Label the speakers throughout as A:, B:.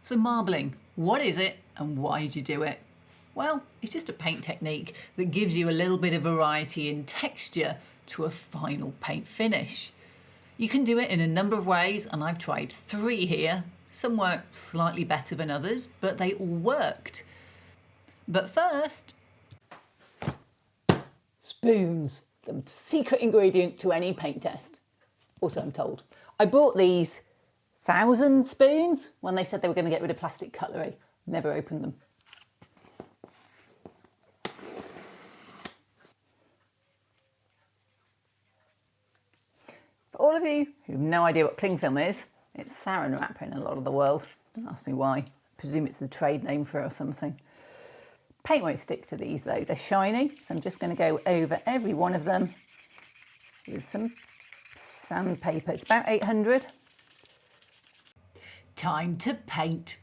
A: So marbling, what is it and why do you do it? Well, it's just a paint technique that gives you a little bit of variety in texture to a final paint finish. You can do it in a number of ways, and I've tried 3 here. Some work slightly better than others, but they all worked. But first, spoons, the secret ingredient to any paint test. Also, I'm told. I bought these 1,000 spoons when they said they were going to get rid of plastic cutlery. Never opened them. For all of you who have no idea what cling film is, it's saran wrap in a lot of the world. Don't ask me why. I presume it's the trade name for it or something. Paint won't stick to these though. They're shiny, so I'm just going to go over every one of them with some sandpaper. It's about 800. Time to paint.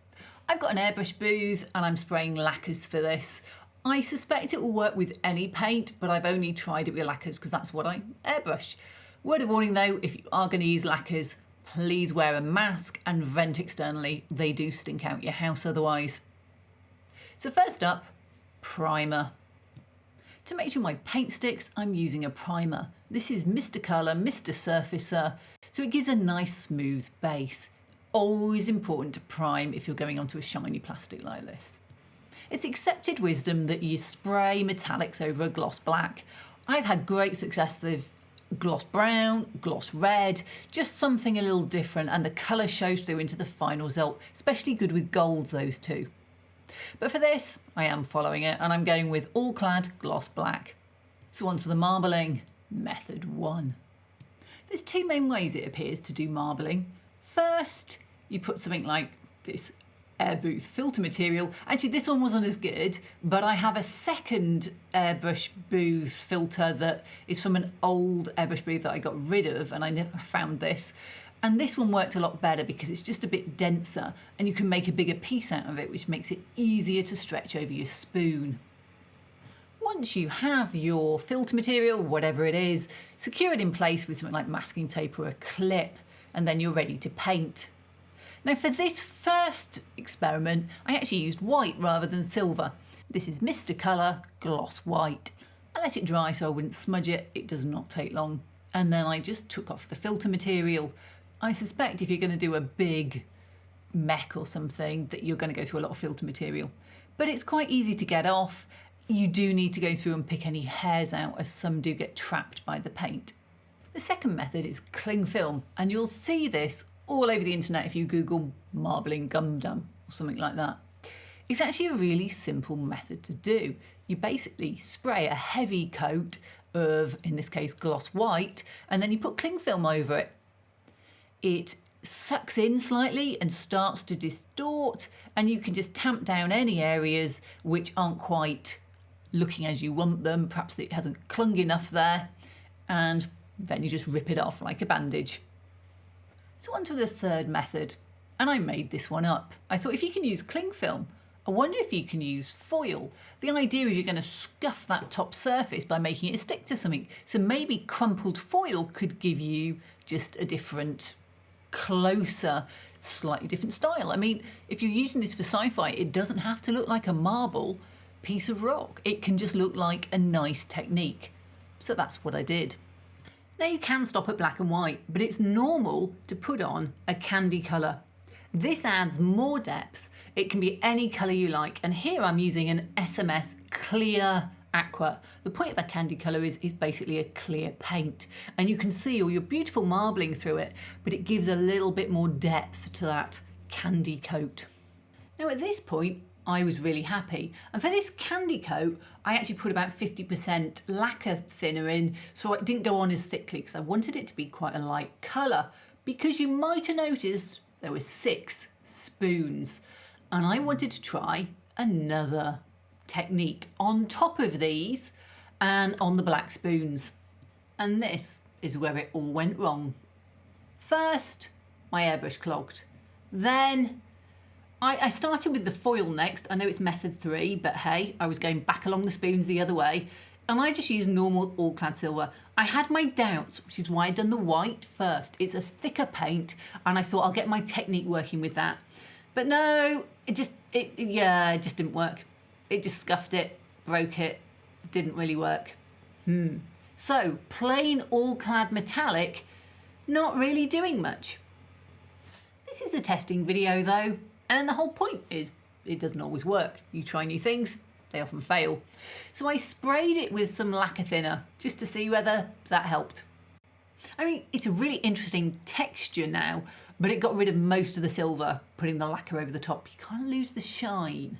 A: I've got an airbrush booth and I'm spraying lacquers for this. I suspect it will work with any paint, but I've only tried it with lacquers because that's what I airbrush. Word of warning though, if you are going to use lacquers, please wear a mask and vent externally. They do stink out your house otherwise. So first up, primer. To make sure my paint sticks, I'm using a primer. This is Mr. Colour, Mr. Surfacer, so it gives a nice smooth base. Always important to prime if you're going onto a shiny plastic like this. It's accepted wisdom that you spray metallics over a gloss black. I've had great success with gloss brown, gloss red, just something a little different, and the colour shows through into the final result, especially good with golds, those two. But for this, I am following it and I'm going with all clad gloss black. So on to the marbling, method 1. There's 2 main ways it appears to do marbling. First, you put something like this air booth filter material. Actually, this one wasn't as good, but I have a second airbrush booth filter that is from an old airbrush booth that I got rid of, and I never found this. And this one worked a lot better because it's just a bit denser and you can make a bigger piece out of it, which makes it easier to stretch over your spoon. Once you have your filter material, whatever it is, secure it in place with something like masking tape or a clip, and then you're ready to paint. Now for this first experiment, I actually used white rather than silver. This is Mr. Colour Gloss White. I let it dry so I wouldn't smudge it. It does not take long. And then I just took off the filter material. I suspect if you're going to do a big mech or something that you're going to go through a lot of filter material. But it's quite easy to get off. You do need to go through and pick any hairs out, as some do get trapped by the paint. The second method is cling film, and you'll see this all over the internet if you Google marbling Gundam or something like that. It's actually a really simple method to do. You basically spray a heavy coat of, in this case, gloss white, and then you put cling film over it. It sucks in slightly and starts to distort, and you can just tamp down any areas which aren't quite looking as you want them. Perhaps it hasn't clung enough there, and then you just rip it off like a bandage. So on to the third method, and I made this one up. I thought if you can use cling film, I wonder if you can use foil. The idea is you're going to scuff that top surface by making it stick to something. So maybe crumpled foil could give you just a different, closer, slightly different style. I mean, if you're using this for sci-fi, it doesn't have to look like a marble piece of rock. It can just look like a nice technique. So that's what I did. Now you can stop at black and white, but it's normal to put on a candy colour. This adds more depth. It can be any colour you like, and here I'm using an SMS Clear Aqua. The point of a candy colour is basically a clear paint, and you can see all your beautiful marbling through it, but it gives a little bit more depth to that candy coat. Now at this point, I was really happy, and for this candy coat I actually put about 50% lacquer thinner in so it didn't go on as thickly because I wanted it to be quite a light colour, because you might have noticed there were 6 spoons and I wanted to try another technique on top of these and on the black spoons, and this is where it all went wrong. First, my airbrush clogged. Then I started with the foil next. I know it's method 3, but hey, I was going back along the spoons the other way, and I just used normal all-clad silver. I had my doubts, which is why I'd done the white first. It's a thicker paint, and I thought I'll get my technique working with that. But no, it just didn't work. It just scuffed it, broke it, didn't really work. So plain all-clad metallic, not really doing much. This is a testing video though, and the whole point is it doesn't always work. You try new things, they often fail. So I sprayed it with some lacquer thinner just to see whether that helped. I mean, it's a really interesting texture now, but it got rid of most of the silver, putting the lacquer over the top. You kind of lose the shine.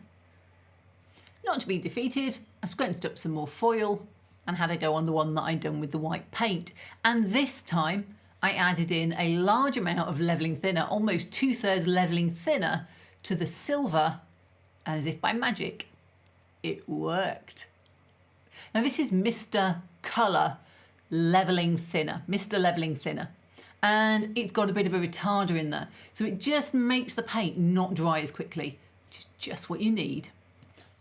A: Not to be defeated, I scrunched up some more foil and had a go on the one that I'd done with the white paint. And this time I added in a large amount of levelling thinner, almost 2/3 levelling thinner to the silver, and as if by magic, it worked. Now this is Mr. Colour Levelling Thinner, Mr. Levelling Thinner. And it's got a bit of a retarder in there. So it just makes the paint not dry as quickly, which is just what you need.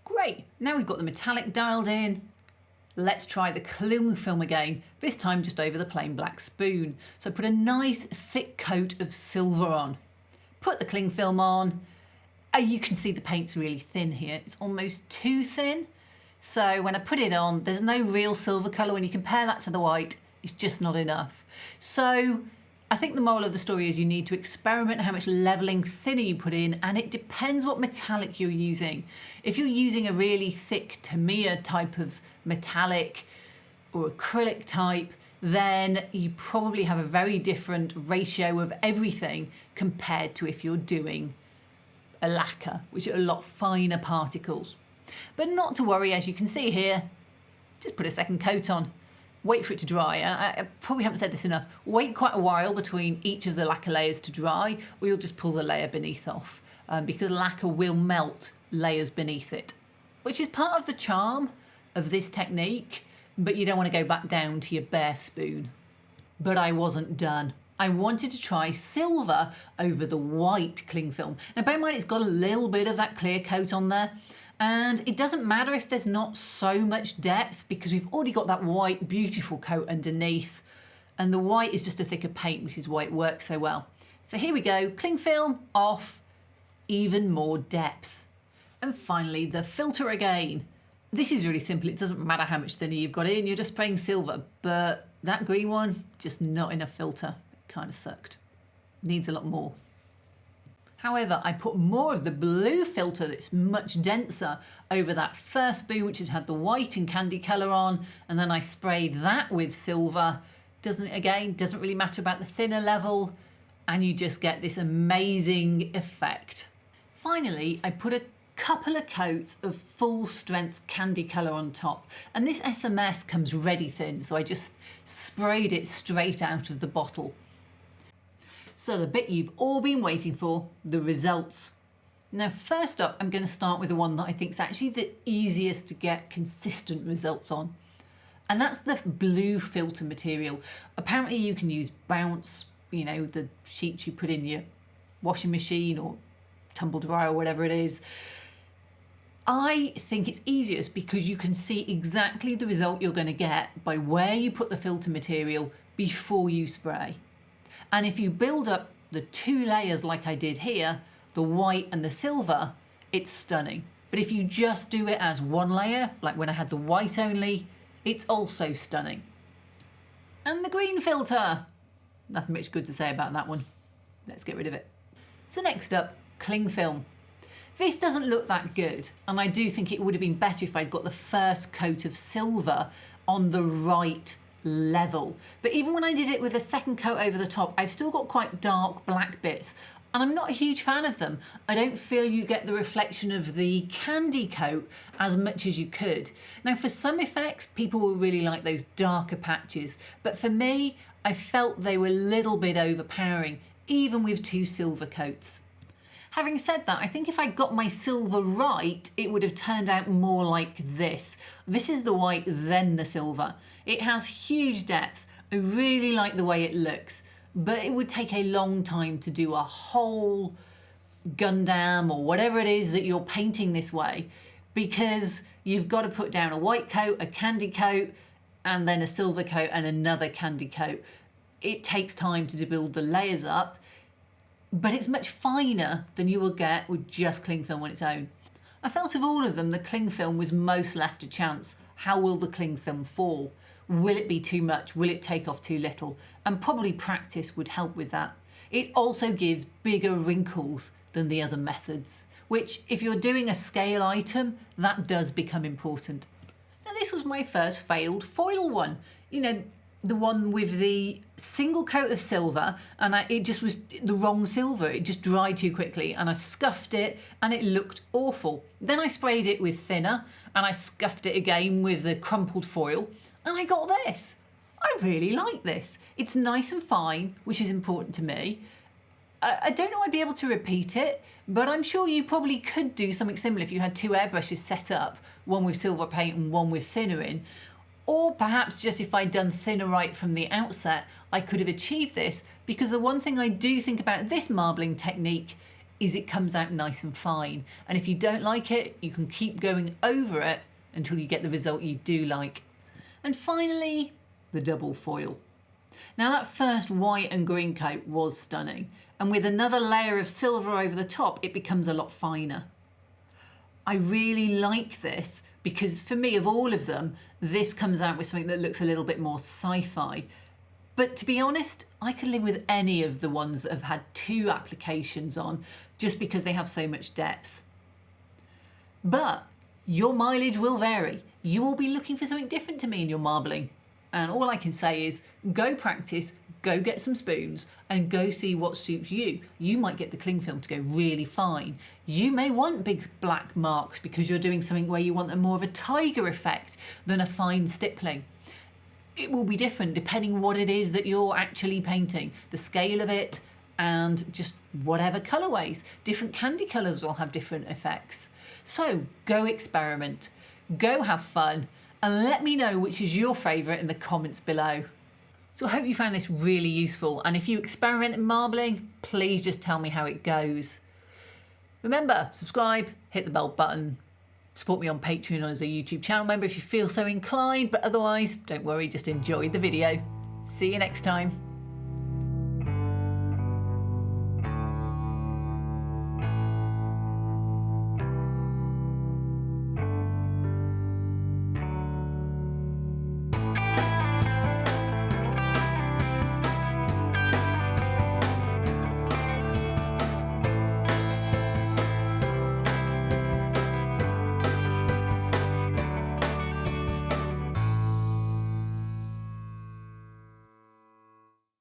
A: Great, now we've got the metallic dialed in. Let's try the cling film again, this time just over the plain black spoon. So put a nice thick coat of silver on. Put the cling film on. You can see the paint's really thin here. It's almost too thin. So when I put it on, there's no real silver colour. When you compare that to the white, it's just not enough. So I think the moral of the story is you need to experiment how much levelling thinner you put in, and it depends what metallic you're using. If you're using a really thick Tamiya type of metallic or acrylic type, then you probably have a very different ratio of everything compared to if you're doing a lacquer, which are a lot finer particles. But not to worry, as you can see here, just put a second coat on. Wait for it to dry. And I probably haven't said this enough. Wait quite a while between each of the lacquer layers to dry, or you'll just pull the layer beneath off, because lacquer will melt layers beneath it, which is part of the charm of this technique, but you don't want to go back down to your bare spoon. But I wasn't done. I wanted to try silver over the white cling film. Now bear in mind it's got a little bit of that clear coat on there, and it doesn't matter if there's not so much depth because we've already got that white beautiful coat underneath, and the white is just a thicker paint, which is why it works so well. So here we go, cling film off, even more depth. And finally the filter again. This is really simple, it doesn't matter how much thinner you've got in, you're just spraying silver, but that green one, just not enough filter. It kind of sucked. Needs a lot more. However, I put more of the blue filter that's much denser over that first spoon, which had the white and candy colour on, and then I sprayed that with silver. Doesn't really matter about the thinner level, and you just get this amazing effect. Finally, I put a couple of coats of full strength candy colour on top, and this SMS comes ready thin, so I just sprayed it straight out of the bottle. So the bit you've all been waiting for, the results. Now first up, I'm going to start with the one that I think is actually the easiest to get consistent results on, and that's the blue filter material. Apparently you can use bounce, you know, the sheets you put in your washing machine or tumble dryer or whatever it is. I think it's easiest because you can see exactly the result you're going to get by where you put the filter material before you spray. And if you build up the two layers like I did here, the white and the silver, it's stunning. But if you just do it as one layer, like when I had the white only, it's also stunning. And the green filter. Nothing much good to say about that one. Let's get rid of it. So next up, cling film. This doesn't look that good, and I do think it would have been better if I'd got the first coat of silver on the right level. But even when I did it with a second coat over the top, I've still got quite dark black bits, and I'm not a huge fan of them. I don't feel you get the reflection of the candy coat as much as you could. Now for some effects, people will really like those darker patches, but for me, I felt they were a little bit overpowering, even with two silver coats. Having said that, I think if I got my silver right, it would have turned out more like this. This is the white, then the silver. It has huge depth. I really like the way it looks, but it would take a long time to do a whole Gundam or whatever it is that you're painting this way, because you've got to put down a white coat, a candy coat, and then a silver coat and another candy coat. It takes time to build the layers up. but it's much finer than you will get with just cling film on its own. I felt of all of them, the cling film was most left to chance. How will the cling film fall? Will it be too much? Will it take off too little? And probably practice would help with that. It also gives bigger wrinkles than the other methods, which if you're doing a scale item, that does become important. Now this was my first failed foil one. You know, the one with the single coat of silver, and it just was the wrong silver. It just dried too quickly and I scuffed it and it looked awful. Then I sprayed it with thinner and I scuffed it again with the crumpled foil and I got this. I really like this. It's nice and fine, which is important to me. I don't know I'd be able to repeat it, but I'm sure you probably could do something similar if you had two airbrushes set up, one with silver paint and one with thinner in. Or perhaps just if I'd done thinner right from the outset, I could have achieved this, because the one thing I do think about this marbling technique is it comes out nice and fine. And if you don't like it, you can keep going over it until you get the result you do like. And finally, the double foil. Now that first white and green coat was stunning, and with another layer of silver over the top, it becomes a lot finer. I really like this because for me, of all of them, this comes out with something that looks a little bit more sci-fi. But to be honest, I could live with any of the ones that have had two applications on, just because they have so much depth. But your mileage will vary. You will be looking for something different to me in your marbling. And all I can say is go practice, go get some spoons and go see what suits you. You might get the cling film to go really fine. You may want big black marks because you're doing something where you want a more of a tiger effect than a fine stippling. It will be different depending what it is that you're actually painting, the scale of it and just whatever colourways. Different candy colours will have different effects. So go experiment, go have fun, and let me know which is your favourite in the comments below. So I hope you found this really useful, and if you experiment in marbling, please just tell me how it goes. Remember, subscribe, hit the bell button, support me on Patreon or as a YouTube channel member if you feel so inclined, but otherwise, don't worry, just enjoy the video. See you next time.